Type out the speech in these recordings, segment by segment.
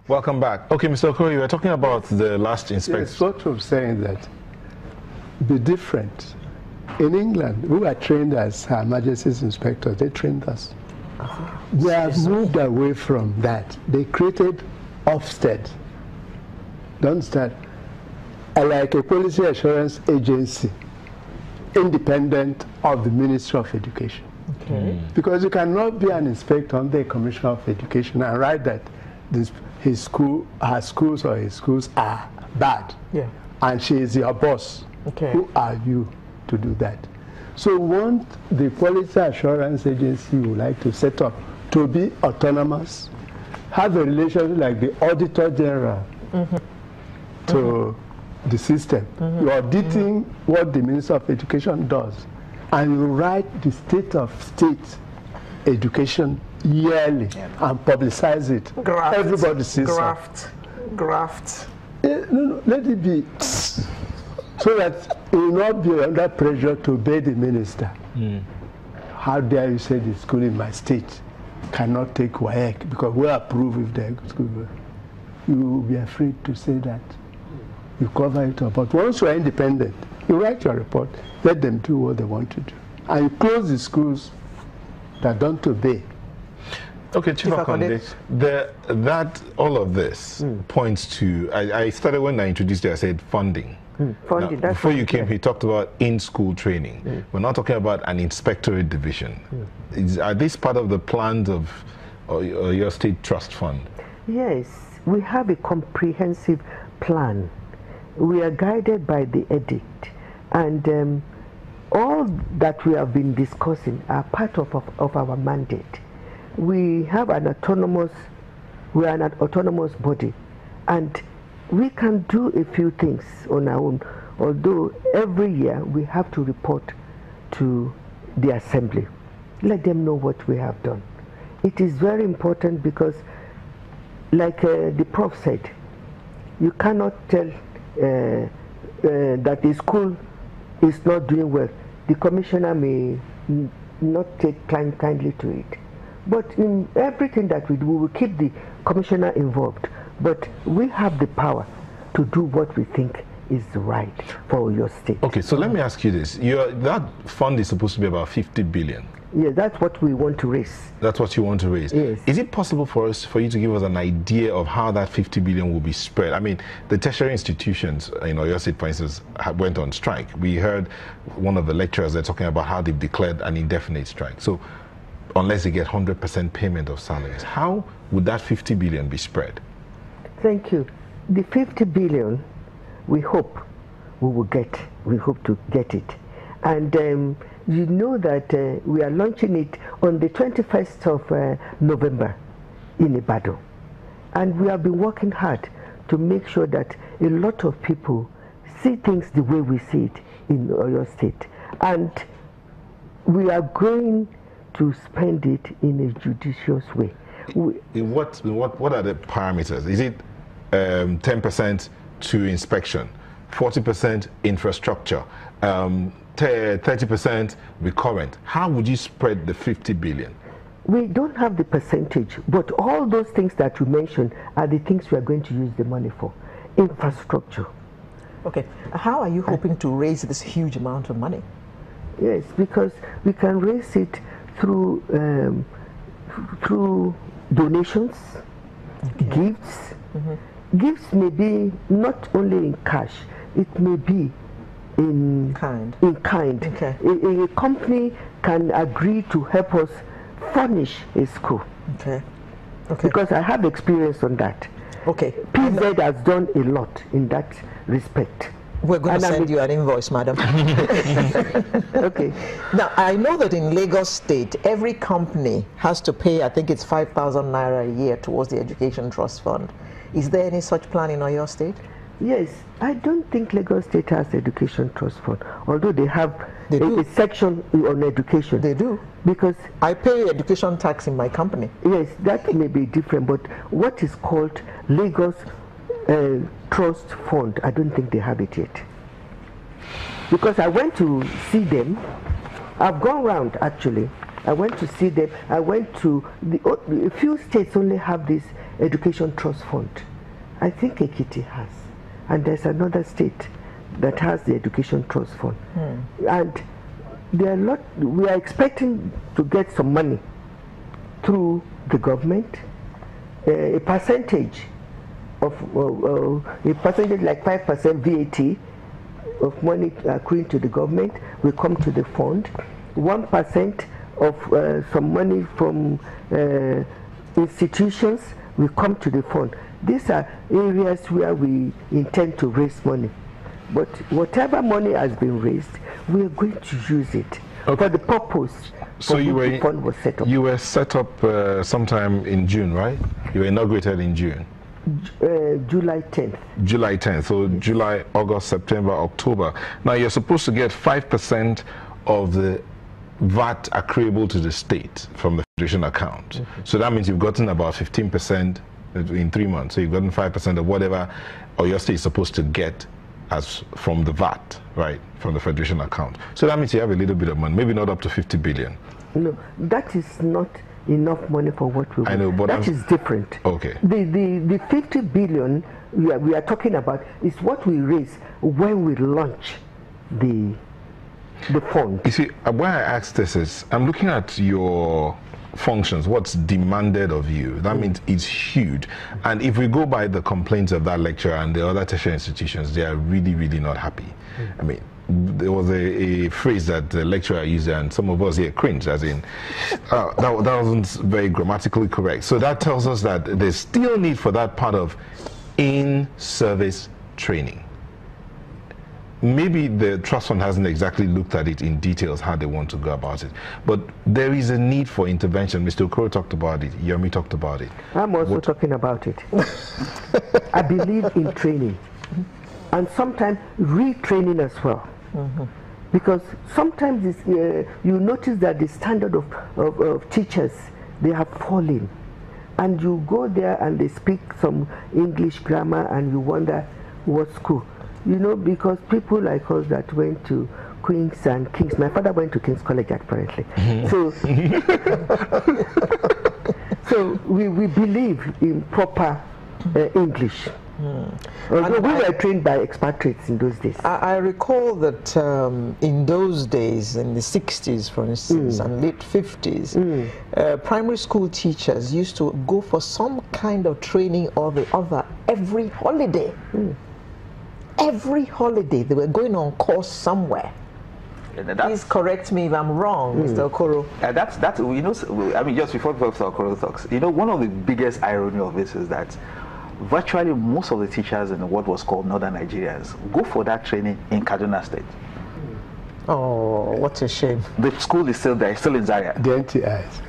Welcome back. Okay, Mr. Okoye, you were talking about the last inspection. It's sort of saying that be different. In England, we were trained as Her Majesty's inspectors. They trained us. They have moved away from that. They created Ofsted. Don't understand? Like a policy assurance agency, independent of the Ministry of Education. Okay. Because you cannot be an inspector under the Commissioner of Education and write that her schools or his schools are bad. Yeah. And she is your boss. Okay. Who are you to do that? So want the quality assurance agency you would like to set up to be autonomous, have a relationship like the Auditor General to the system. You're auditing what the Minister of Education does, and you write the state of state education yearly and publicize it. Graft. Everybody sees Graft. No, let it be so that it will not be under pressure to obey the minister. How dare you say the school in my state cannot take WAEC because we approve if the school. You will be afraid to say that. You cover it up. But once you are independent, you write your report, let them do what they want to do. And you close the schools that don't obey. Okay, Chief Akonde, all of this points to, I started when I introduced you, I said funding. Funding, now, before you came, he talked about in-school training. We're not talking about an inspectorate division. Are these part of the plans of your state trust fund? Yes, we have a comprehensive plan. We are guided by the edict, and all that we have been discussing are part of our mandate. We have an autonomous body, and we can do a few things on our own, although every year we have to report to the assembly. Let them know what we have done. It is very important because, like the prof said, you cannot tell that the school is not doing well. The commissioner may not take kindly to it. But in everything that we do, we will keep the commissioner involved. But we have the power to do what we think is right for your state. Okay, so let me ask you this. That fund is supposed to be about 50 billion. Yeah, that's what we want to raise. That's what you want to raise? Yes. Is it possible for you to give us an idea of how that 50 billion will be spread? I mean, the tertiary institutions, your state, for instance, went on strike. We heard one of the lecturers there talking about how they've declared an indefinite strike. So, unless they get 100% payment of salaries, how would that 50 billion be spread? Thank you. The 50 billion, we hope we will get. We hope to get it. And you know that we are launching it on the 21st of November in Ibadan. And we have been working hard to make sure that a lot of people see things the way we see it in Oyo State. And we are going to spend it in a judicious way. What are the parameters? Is it 10% to inspection, 40% infrastructure, 30% recurrent? How would you spread the 50 billion? We don't have the percentage, but all those things that you mentioned are the things we are going to use the money for. Infrastructure. Okay, how are you hoping to raise this huge amount of money? Yes, because we can raise it through donations, gifts. Gifts may be not only in cash, it may be in kind. Okay. A company can agree to help us furnish a school. Okay. Because I have experience on that. Okay. PZ has done a lot in that respect. We're going to send you an invoice, madam. Okay. Now, I know that in Lagos State, every company has to pay, I think it's 5,000 naira a year towards the Education Trust Fund. Is there any such plan in Oyo State? Yes. I don't think Lagos State has Education Trust Fund, although they have a section on education. They do. Because I pay education tax in my company. Yes, that may be different, but what is called Lagos Trust Fund, I don't think they have it yet. Because I went to see them, I've gone round actually, I went to see them. I went to a few states only have this education trust fund. I think Ekiti has, and there's another state that has the education trust fund. And there are we are expecting to get some money through the government, a percentage of like 5% VAT of money accruing to the government will come to the fund. 1% of some money from institutions will come to the fund. These are areas where we intend to raise money. But whatever money has been raised, we are going to use it for the purpose for which the fund was set up. You were set up sometime in June, right? You were inaugurated in June. July 10th. July 10th. So July, August, September, October. Now you're supposed to get 5% of the VAT accruable to the state from the federation account. So that means you've gotten about 15% in 3 months. So you've gotten 5% of whatever or your state is supposed to get as from the VAT, right, from the federation account. So that means you have a little bit of money, maybe not up to 50 billion. No, that is not enough money for what we want. I know, but that is different. Okay. The 50 billion we are talking about is what we raise when we launch the fund. You see, why I asked this is, I'm looking at your functions, what's demanded of you. That means it's huge. And if we go by the complaints of that lecturer and the other tertiary institutions, they are really, really not happy. I mean, there was a phrase that the lecturer used, and some of us here cringe, as in, that wasn't very grammatically correct. So that tells us that there's still need for that part of in-service training. Maybe the trust fund hasn't exactly looked at it in details how they want to go about it, but there is a need for intervention. Mr. Okoro talked about it, Yomi talked about it. I'm also talking about it. I believe in training and sometimes retraining as well. Because sometimes it's, you notice that the standard of teachers, they have fallen, and you go there and they speak some English grammar and you wonder what school. You know, because people like us that went to Queen's and King's, my father went to King's College apparently. So we believe in proper English. Although we were trained by expatriates in those days. I recall that in those days, in the 60s for instance, and late 50s, primary school teachers used to go for some kind of training or the other every holiday. Every holiday they were going on course somewhere. Please correct me if I'm wrong, Mr. Okoro. That's you know, I mean, just before Professor Okoro talks, you know, one of the biggest irony of this is that virtually most of the teachers in what was called Northern Nigerians go for that training in Kaduna State. Oh, what a shame. The school is still there, still in Zaria. The NTIs.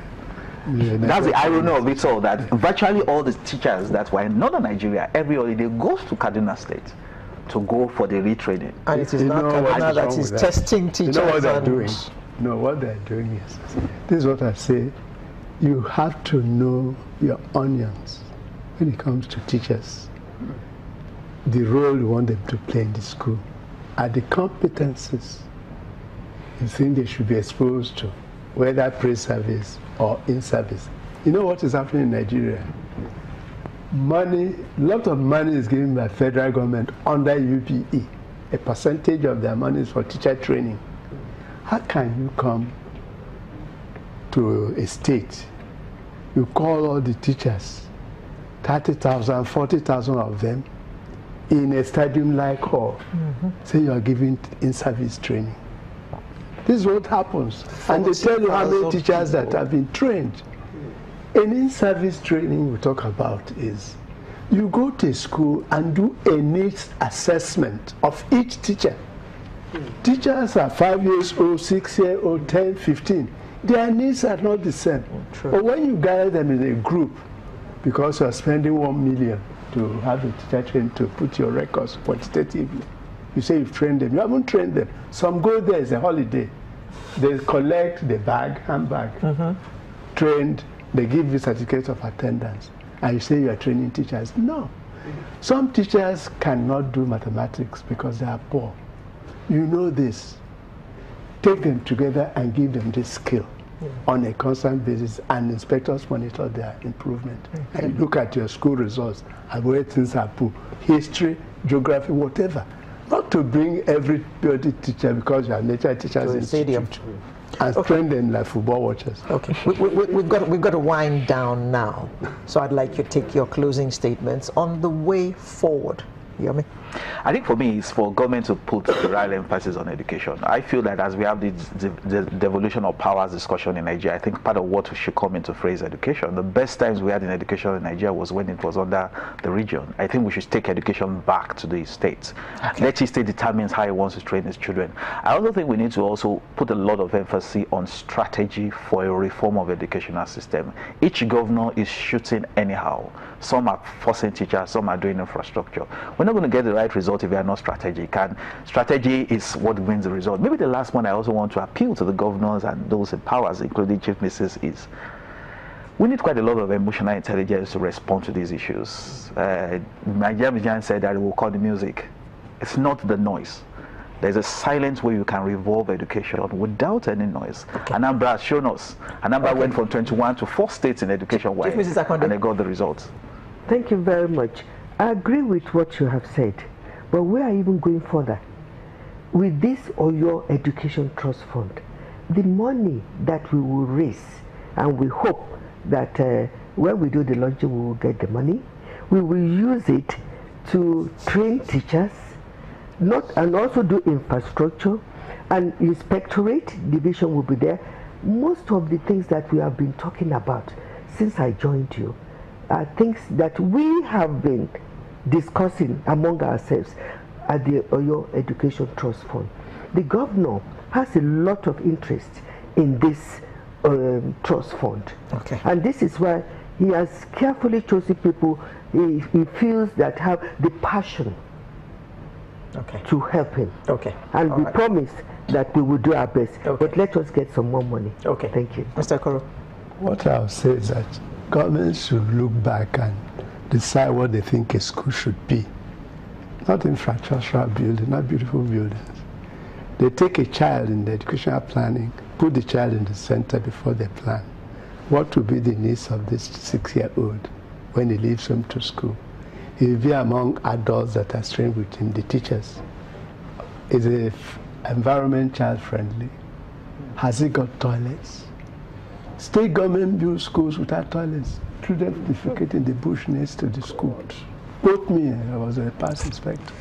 That's the irony of it all, that virtually all the teachers that were in Northern Nigeria every holiday goes to Kaduna State to go for the retraining. And it is not Kaduna that is testing teachers. You know what they're doing? No, what they're doing is, this is what I say, you have to know your onions when it comes to teachers. The role you want them to play in the school are the competencies you think they should be exposed to, whether pre-service or in-service. You know what is happening in Nigeria? Money, a lot of money is given by federal government under UPE. A percentage of their money is for teacher training. How can you come to a state, you call all the teachers, 30,000, 40,000 of them, in a stadium like hall, say you are giving in-service training? This is what happens. And they tell you how many teachers that have been trained. An in-service training we talk about is you go to a school and do a needs assessment of each teacher. Teachers are 5 years old, 6 years old, 10, 15. Their needs are not the same. But when you gather them in a group, because you are spending 1 million to have a teacher trained to put your records quantitatively, you say you've trained them. You haven't trained them. Some go there as a holiday. They collect the bag, handbag, trained. They give you certificates of attendance, and you say you are training teachers. No. Some teachers cannot do mathematics because they are poor. You know this. Take them together and give them this skill. on a constant basis, and inspectors monitor their improvement. And you look at your school results and where things are put, history, geography, whatever. Not to bring everybody teacher because you are nature teachers in stadium and train them like football watchers. Okay, we've got to wind down now. So I'd like you to take your closing statements on the way forward. Yomi? I think for me, it's for government to put the right emphasis on education. I feel that as we have the devolution of powers discussion in Nigeria, I think part of what should come into phrase education. The best times we had in education in Nigeria was when it was under the region. I think we should take education back to the states. Okay. Let each state determines how it wants to train its children. I also think we need to also put a lot of emphasis on strategy for a reform of educational system. Each governor is shooting anyhow. Some are forcing teachers, some are doing infrastructure. We're not going to get the right result if we are not strategic, and strategy is what wins the result. Maybe the last one I also want to appeal to the governors and those in powers, including Chief Mrs. is we need quite a lot of emotional intelligence to respond to these issues. Nigerian said that it will call the music. It's not the noise. There's a silent way you can revolve education without any noise. Okay. Anambra has shown us. Anambra went from 21 to 4 states in education-wise, and they got the results. Thank you very much. I agree with what you have said, but we are even going further. With this Oyo Education Trust Fund, the money that we will raise, and we hope that when we do the launching, we will get the money. We will use it to train teachers, and also do infrastructure, and inspectorate division will be there. Most of the things that we have been talking about since I joined you are things that we have been discussing among ourselves at the Oyo Education Trust Fund. The governor has a lot of interest in this trust fund. Okay. And this is why he has carefully chosen people he feels that have the passion to help him. Okay. And we promise that we will do our best. Okay. But let us get some more money. Okay. Thank you. Mr. Okoro. What I'll say is that government should look back and decide what they think a school should be. Not infrastructural building, not beautiful buildings. They take a child in the educational planning, put the child in the center before they plan. What will be the needs of this 6-year-old when he leaves home to school? He will be among adults that are trained with him, the teachers. Is the environment child-friendly? Has it got toilets? State government builds schools without toilets. Children defecate in the bush next to the schools. Both me, I was a past inspector.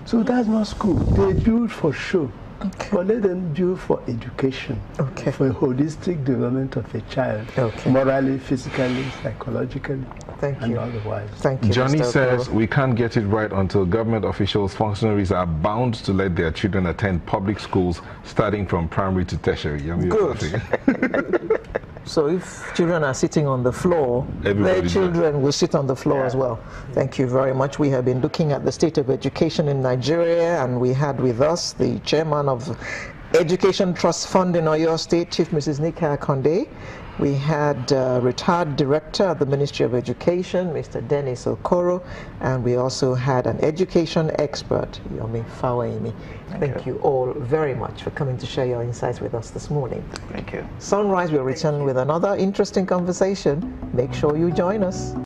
So that's not school. They build for show. Okay. But let them build for education, for a holistic development of a child, morally, physically, psychologically, and otherwise. Thank you. Johnny says we can't get it right until government officials, functionaries are bound to let their children attend public schools starting from primary to tertiary. Good. So if children are sitting on the floor, their children will sit on the floor as well. Thank you very much. We have been looking at the state of education in Nigeria, and we had with us the chairman of Education Trust Fund in Oyo State, Chief Mrs. Nika Akonde. We had retired director at the Ministry of Education, Mr. Dennis Okoro, and we also had an education expert, Yomi Fawaimi. Thank you all very much for coming to share your insights with us this morning. Thank you. Sunrise will return with another interesting conversation. Make sure you join us.